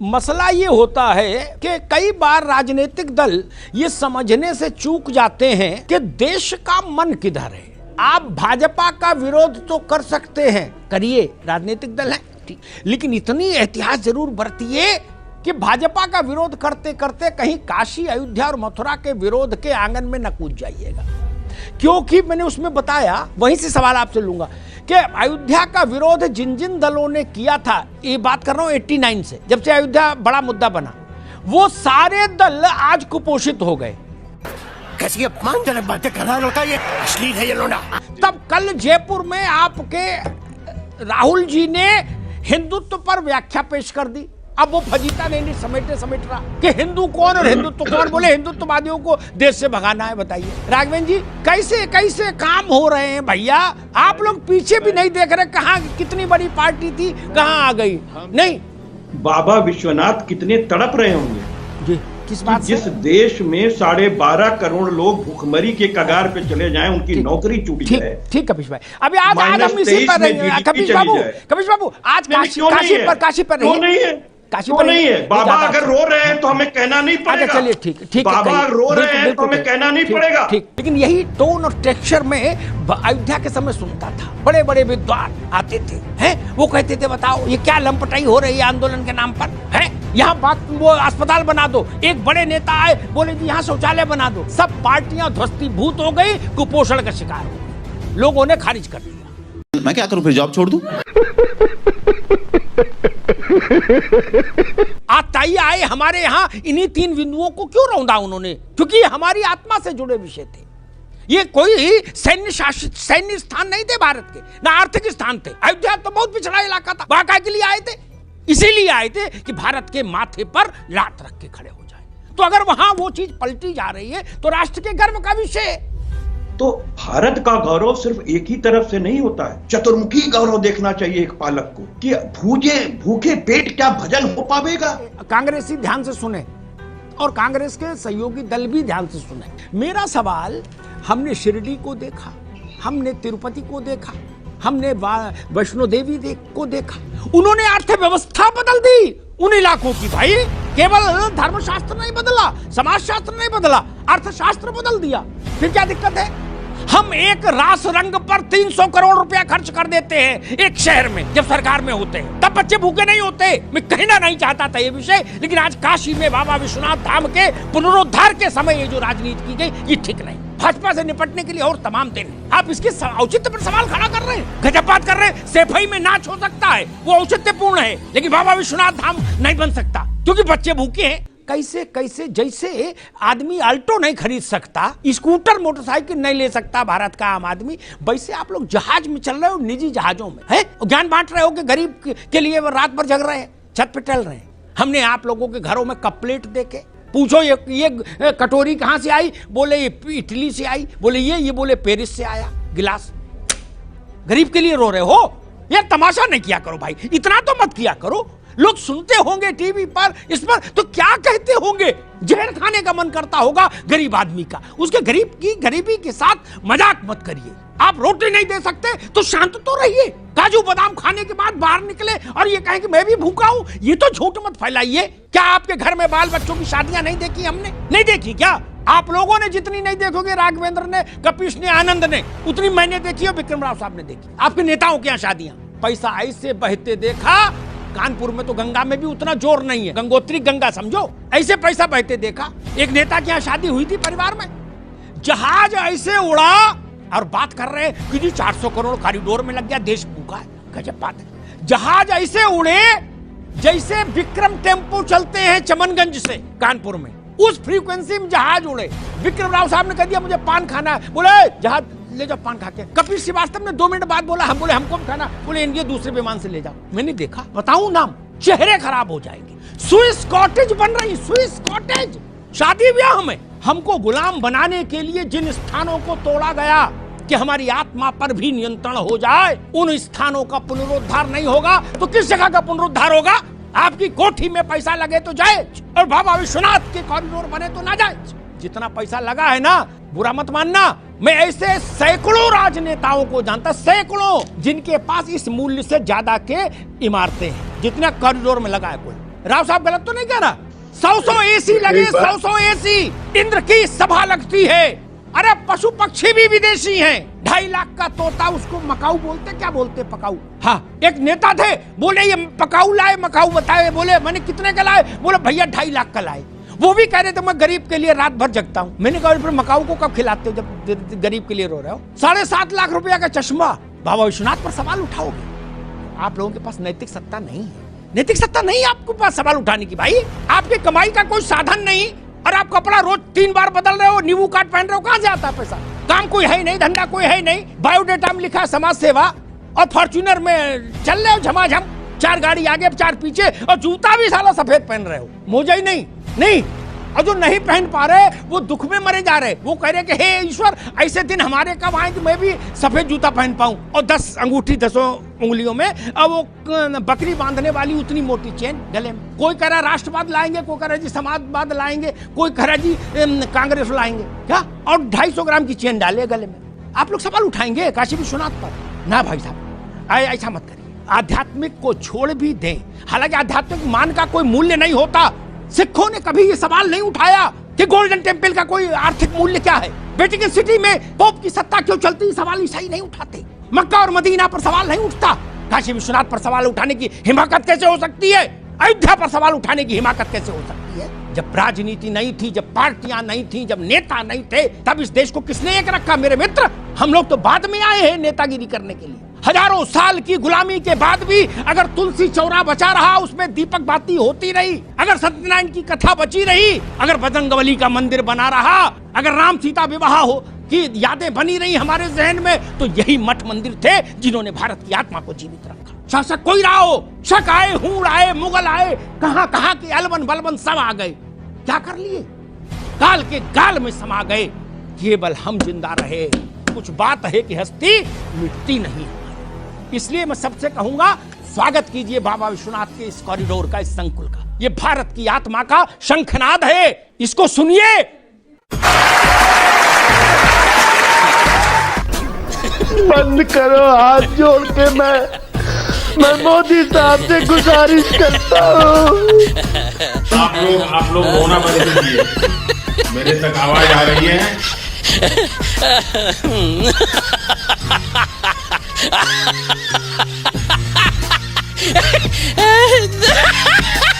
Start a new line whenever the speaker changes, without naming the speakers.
मसला ये होता है कि कई बार राजनीतिक दल ये समझने से चूक जाते हैं कि देश का मन किधर है। आप भाजपा का विरोध तो कर सकते हैं, करिए, राजनीतिक दल है, ठीक, लेकिन इतनी एहतियात जरूर बरतिए कि भाजपा का विरोध करते करते कहीं काशी, अयोध्या और मथुरा के विरोध के आंगन में न कूद जाइएगा। क्योंकि मैंने उसमें बताया, वहीं से सवाल आपसे लूंगा कि अयोध्या का विरोध जिन जिन दलों ने किया था, ये बात कर रहा हूं 89 से, जब से अयोध्या बड़ा मुद्दा बना, वो सारे दल आज कुपोषित हो गए।
कैसी अपमानजनक बातें कर रहा है लड़का, ये अश्लील है ये लोना।
तब कल जयपुर में आपके राहुल जी ने हिंदुत्व पर व्याख्या पेश कर दी। अब वो फजीता नहीं समेट रहा कि हिंदू कौन और हिंदुत्व कौन, बोले हिंदुत्ववादियों को देश से भगाना है। बताइए राघवेंद्र जी, कैसे कैसे काम हो रहे हैं भैया। आप लोग पीछे भी नहीं देख रहे, कहाँ कितनी बड़ी पार्टी थी, कहाँ आ गई। नहीं,
बाबा विश्वनाथ कितने तड़प रहे होंगे
जी, किस बात
जिस देश में 12.5 करोड़ लोग भूखमरी के कगार पे चले जाएं, उनकी नौकरी छूट जाए।
ठीक कपिश भाई, अभी आज हम इसी पर रहेंगे। कपिश बाबू आज काशी पर
नहीं है, क्यों नहीं है? बाबा अगर रो रहे हैं तो हमें कहना नहीं पड़ेगा।
चलिए ठीक,
बाबा रो रहे हैं तो हमें कहना नहीं पड़ेगा।
ठीक, लेकिन यही टोन और टेक्सचर में अयोध्या के समय सुनता था। बड़े बड़े विद्वान आते थे, हैं, वो कहते थे बताओ ये क्या लंपटाई हो रही है आंदोलन के नाम पर, है, यहाँ बात वो अस्पताल बना दो। एक बड़े नेता आए, बोले जी यहाँ शौचालय बना दो। सब पार्टियां ध्वस्तीभूत हो गई, कुपोषण का शिकार हो गई, लोगों ने खारिज कर दिया।
मैं क्या करूं, फिर जॉब छोड़ दूं?
ताई आए हमारे यहाँ, इन्हीं 3 बिंदुओं को क्यों रौंदा उन्होंने? क्योंकि हमारी आत्मा से जुड़े विषय थे। ये कोई सैन्य स्थान नहीं थे भारत के, ना आर्थिक स्थान थे। अयोध्या तो बहुत पिछड़ा इलाका था, वहां काय के लिए आए थे? इसीलिए आए थे कि भारत के माथे पर लात रख के खड़े हो जाए। तो अगर वहां वो चीज पलटी जा रही है तो राष्ट्र के गर्व का विषय है।
तो भारत का गौरव सिर्फ एक ही तरफ से नहीं होता है, चतुर्मुखी गौरव देखना चाहिए एक पालक को कि भूखे पेट क्या भजन हो पावेगा।
कांग्रेसी ध्यान से सुने और कांग्रेस के सहयोगी दल भी ध्यान से सुने। मेरा सवाल, हमने शिरडी को देखा, हमने तिरुपति को देखा, हमने वैष्णो देवी को देखा, उन्होंने अर्थव्यवस्था बदल दी उन इलाकों की। भाई केवल धर्मशास्त्र नहीं बदला, समाजशास्त्र नहीं बदला, अर्थशास्त्र बदल दिया। फिर क्या दिक्कत है? हम एक रास रंग पर 300 करोड़ रुपया खर्च कर देते हैं एक शहर में, जब सरकार में होते हैं तब बच्चे भूखे नहीं होते। मैं कहना नहीं चाहता था ये विषय, लेकिन आज काशी में बाबा विश्वनाथ धाम के पुनरुद्धार के समय ये जो राजनीति की गई, ये ठीक नहीं। भाजपा से निपटने के लिए और तमाम दिन आप इसके औचित्य पर सवाल खड़ा कर रहे हैं, गजब बात कर रहे हैं। सेफई में नाच हो सकता है, वो औचित्यपूर्ण है, लेकिन बाबा विश्वनाथ धाम नहीं बन सकता क्योंकि बच्चे भूखे हैं। कैसे कैसे, जैसे आदमी अल्टो नहीं खरीद सकता, स्कूटर मोटरसाइकिल नहीं ले सकता भारत का आम आदमी, वैसे आप लोग जहाज में चल रहे हो, निजी जहाजों में, है, ज्ञान बांट रहे हो कि गरीब के लिए रात भर जग रहे हैं, छत पे टहल रहे हैं। हमने आप लोगों के घरों में कप प्लेट देके, पूछो ये कटोरी कहां से आई, बोले ये इटली से आई, बोले ये बोले पेरिस से आया गिलास। गरीब के लिए रो रहे हो यार, तमाशा नहीं किया करो भाई, इतना तो मत किया करो। लोग सुनते होंगे टीवी पर, इस पर, तो क्या कहते होंगे? जहर खाने का मन करता होगा गरीब आदमी का, उसके गरीबी के साथ मजाक मत करिए। आप रोटी नहीं दे सकते तो शांत तो रहिए। काजू बादाम खाने के बाद बाहर निकले और ये कहें कि मैं भी भूखा हूं, ये तो झूठ मत फैलाइए। क्या आपके घर में बाल बच्चों की शादियां नहीं देखी हमने? नहीं देखी क्या? आप लोगों ने जितनी नहीं देखोगे, राघवेंद्र ने, कपिश ने, आनंद ने, उतनी मैंने देखी और विक्रम राव साहब ने देखी। आपके नेताओं के यहाँ शादियां पैसा ऐसे बहते देखा। कानपुर में तो गंगा में भी उतना जोर नहीं है, गंगोत्री गंगा समझो, ऐसे पैसा बहते देखा। एक नेता की यहाँ शादी हुई थी परिवार में, जहाज ऐसे उड़ा और बात कर रहे हैं कि जी 400 करोड़ कॉरिडोर में लग गया, देश भूखा है। गजब बात है। जहाज ऐसे उड़े जैसे विक्रम टेम्पो चलते हैं चमनगंज से कानपुर में, उस फ्रीक्वेंसी में जहाज उड़े। विक्रम राव साहब ने कह दिया मुझे पान खाना है, बोले जहाज ले जाओ पान खा के। कपिल श्रीवास्तव ने 2 मिनट बाद बोला, हम बोले हमको भी खाना, बोले इनके दूसरे विमान से ले जाओ। मैंने देखा, बताऊं नाम, चेहरे खराब हो जाएंगे। स्विस कॉटेज बन रही, स्विस कॉटेज शादी ब्याह में। हमको गुलाम बनाने के लिए जिन स्थानों को तोड़ा गया कि हमारी आत्मा पर भी नियंत्रण हो जाए, उन स्थानों का पुनरुद्धार नहीं होगा तो किस जगह का पुनरुद्धार होगा? आपकी कोठी में पैसा लगे तो जायज, और बाबा विश्वनाथ के कॉरिडोर बने तो ना जायज। जितना पैसा लगा है ना, बुरा मत मानना, मैं ऐसे सैकड़ों राजनेताओं को जानता, सैकड़ों, जिनके पास इस मूल्य से ज्यादा के इमारतें हैं जितना कॉरिडोर में लगा है कोई। राव साहब गलत तो नहीं कह रहा? 100 एसी लगे, 100 एसी, इंद्र की सभा लगती है। अरे पशु पक्षी भी विदेशी हैं। 2.5 लाख का तोता, उसको मकाऊ बोलते, क्या बोलते पकाऊ? हाँ, एक नेता थे, बोले ये पकाऊ लाए, मकाऊ बताए, बोले मैंने कितने का लाए? बोले भैया 2.5 लाख का लाए। वो भी कह रहे थे मैं गरीब के लिए रात भर जगता हूँ। मैंने कहा फिर मकाऊ को कब खिलाते हो जब गरीब के लिए रो रहे हो? 7.5 लाख रुपया का चश्मा। बाबा विश्वनाथ पर सवाल उठाओगे? आप लोगों के पास नैतिक सत्ता नहीं है। नैतिक सत्ता नहीं है आपके पास सवाल उठाने की। भाई आपकी कमाई का कोई साधन नहीं और आप कपड़ा रोज 3 बार बदल रहे हो, नींबू काट पहन रहे हो, कहां से आता है पैसा? काम कोई है नहीं, धंधा कोई है नहीं, बायोडेटा में लिखा समाज सेवा और फॉर्च्यूनर में चल रहे हो झमाझम, 4 गाड़ी आगे 4 पीछे और जूता भी साला सफेद पहन रहे हो, मोजा ही नहीं। और जो नहीं पहन पा रहे वो दुख में मरे जा रहे। वो कह रहे कि हे ईश्वर ऐसे दिन हमारे कब आए कि मैं भी सफेद जूता पहन पाऊं और 10 अंगूठी 10 उंगलियों में और वो बकरी बांधने वाली उतनी मोटी चेन गले में। कोई कह रहा राष्ट्रवाद लाएंगे, कोई कह रहा जी समाजवाद लाएंगे, कोई कह रहा जी कांग्रेस लाएंगे क्या, और 250 ग्राम की चेन डाले गले में। आप लोग सवाल उठाएंगे काशी विश्वनाथ पर? ना भाई साहब, ऐसा मत करिए। आध्यात्मिक को छोड़ भी दें, हालांकि आध्यात्मिक मान का कोई मूल्य नहीं होता। सिखों ने कभी ये सवाल नहीं उठाया कि गोल्डन टेम्पल का कोई आर्थिक मूल्य क्या है, वेटिकन सिटी में पोप की सत्ता क्यों चलती, सवाल ईसाई नहीं उठाते। मक्का और मदीना पर सवाल नहीं उठता। काशी विश्वनाथ पर सवाल उठाने की हिमाकत कैसे हो सकती है? अयोध्या पर सवाल उठाने की हिमाकत कैसे हो सकती है? जब राजनीति नहीं थी, जब पार्टियां नहीं थी, जब नेता नहीं थे, तब इस देश को किसने एक रखा मेरे मित्र? हम लोग तो बाद में आए हैं नेतागिरी करने के लिए। हजारों साल की गुलामी के बाद भी अगर तुलसी चौरा बचा रहा, उसमें दीपक बाती होती रही, अगर सत्यनारायण की कथा बची रही, अगर बजरंगबली का मंदिर बना रहा, अगर राम सीता विवाह हो की यादें बनी रही हमारे जहन में, तो यही मठ मंदिर थे जिन्होंने भारत की आत्मा को जीवित रखा। शासक कोई रहा हो, शक आए, हूण आए, मुगल आए, कहां के अलबन बलबन सब आ गए, क्या कर लिए? काल के गाल में समा गए। केवल हम जिंदा रहे। कुछ बात है कि हस्ती मिटती नहीं। इसलिए मैं सबसे कहूंगा, स्वागत कीजिए बाबा विश्वनाथ के इस कॉरिडोर का, इस संकुल का। ये भारत की आत्मा का शंखनाद है, इसको सुनिए।
बंद करो, हाथ जोड़ के मैं मोदी साहब से गुजारिश करता हूँ।
आप लोग रोना बंद कीजिए। मेरे तक आवाज आ रही है।